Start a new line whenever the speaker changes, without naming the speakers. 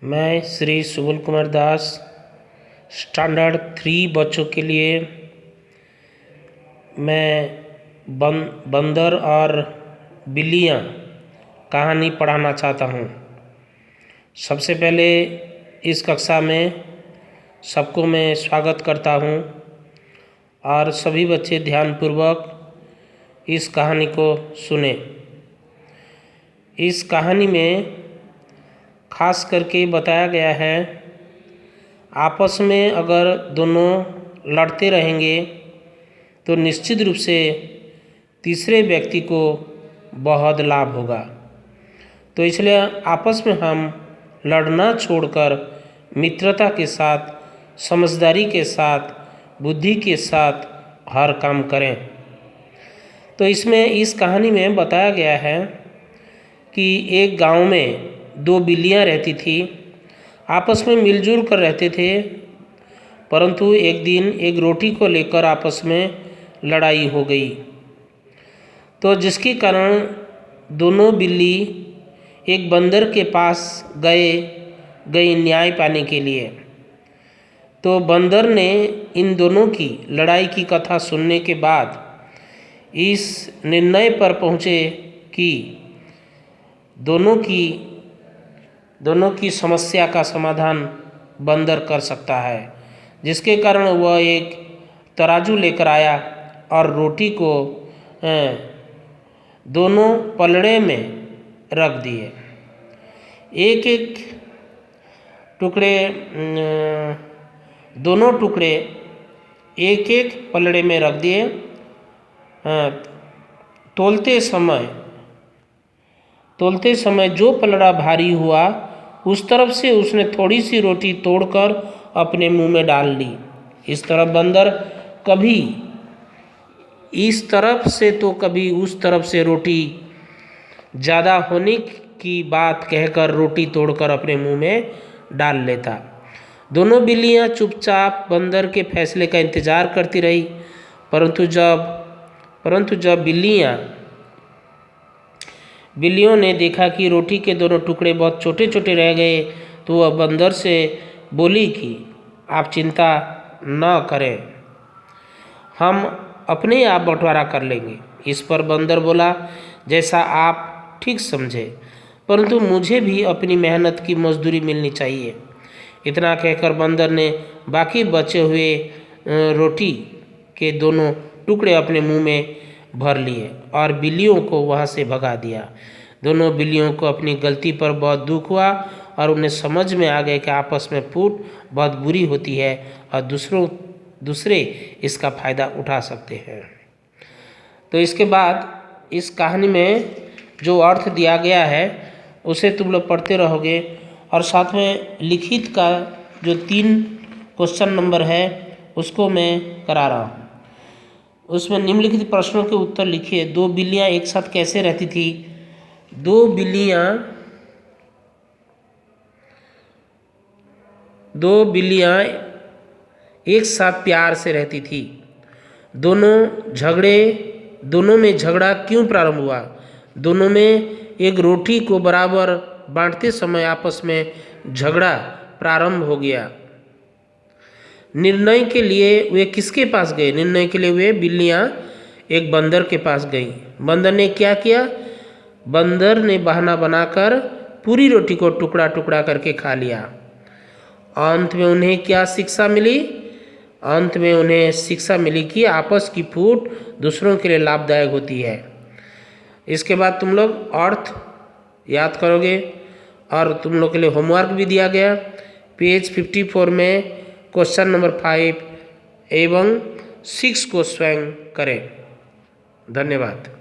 मैं श्री सुबल कुमार दास स्टैंडर्ड 3 बच्चों के लिए मैं बंदर और बिल्लियाँ कहानी पढ़ाना चाहता हूँ। सबसे पहले इस कक्षा में सबको मैं स्वागत करता हूँ और सभी बच्चे ध्यानपूर्वक इस कहानी को सुने। इस कहानी में खास करके बताया गया है, आपस में अगर दोनों लड़ते रहेंगे तो निश्चित रूप से तीसरे व्यक्ति को बहुत लाभ होगा। तो इसलिए आपस में हम लड़ना छोड़कर मित्रता के साथ, समझदारी के साथ, बुद्धि के साथ हर काम करें। तो इसमें इस कहानी में बताया गया है कि एक गांव में 2 बिल्लियां रहती थी। आपस में मिलजुल कर रहते थे, परंतु एक दिन एक रोटी को लेकर आपस में लड़ाई हो गई। तो जिसके कारण दोनों बिल्ली एक बंदर के पास गई न्याय पाने के लिए। तो बंदर ने इन दोनों की लड़ाई की कथा सुनने के बाद इस निर्णय पर पहुँचे कि दोनों की समस्या का समाधान बंदर कर सकता है। जिसके कारण वह एक तराजू लेकर आया और रोटी को दोनों पलड़े में रख दिए। एक टुकड़े, दोनों टुकड़े एक पलड़े में रख दिए। तोलते समय जो पलड़ा भारी हुआ उस तरफ से उसने थोड़ी सी रोटी तोड़कर अपने मुंह में डाल ली। इस तरफ बंदर कभी इस तरफ से तो कभी उस तरफ से रोटी ज़्यादा होने की बात कहकर रोटी तोड़कर अपने मुंह में डाल लेता। दोनों बिल्लियां चुपचाप बंदर के फैसले का इंतज़ार करती रही, परंतु जब बिल्लियों ने देखा कि रोटी के दोनों टुकड़े बहुत छोटे छोटे रह गए, तो वह बंदर से बोली कि आप चिंता न करें, हम अपने आप बंटवारा कर लेंगे। इस पर बंदर बोला, जैसा आप ठीक समझे, परंतु मुझे भी अपनी मेहनत की मजदूरी मिलनी चाहिए। इतना कहकर बंदर ने बाकी बचे हुए रोटी के दोनों टुकड़े अपने मुंह में भर लिए और बिल्लियों को वहाँ से भगा दिया। दोनों बिल्लियों को अपनी गलती पर बहुत दुख हुआ और उन्हें समझ में आ गया कि आपस में फूट बहुत बुरी होती है और दूसरे इसका फ़ायदा उठा सकते हैं। तो इसके बाद इस कहानी में जो अर्थ दिया गया है उसे तुम लोग पढ़ते रहोगे और साथ में लिखित का जो 3 क्वेश्चन नंबर है उसको मैं करा रहा हूँ। उसमें निम्नलिखित प्रश्नों के उत्तर लिखिए। 2 बिल्लियाँ एक साथ कैसे रहती थी? 2 बिल्लियाँ एक साथ प्यार से रहती थी। दोनों में झगड़ा क्यों प्रारंभ हुआ? दोनों में एक रोटी को बराबर बांटते समय आपस में झगड़ा प्रारंभ हो गया। निर्णय के लिए वे किसके पास गए? निर्णय के लिए वे बिल्लियाँ एक बंदर के पास गई। बंदर ने क्या किया? बंदर ने बहाना बनाकर पूरी रोटी को टुकड़ा टुकड़ा करके खा लिया। अंत में उन्हें क्या शिक्षा मिली? अंत में उन्हें शिक्षा मिली कि आपस की फूट दूसरों के लिए लाभदायक होती है। इसके बाद तुम लोग अर्थ याद करोगे और तुम लोग के लिए होमवर्क भी दिया गया। पेज 54 में क्वेश्चन नंबर 5 एवं 6 को स्वयं करें। धन्यवाद।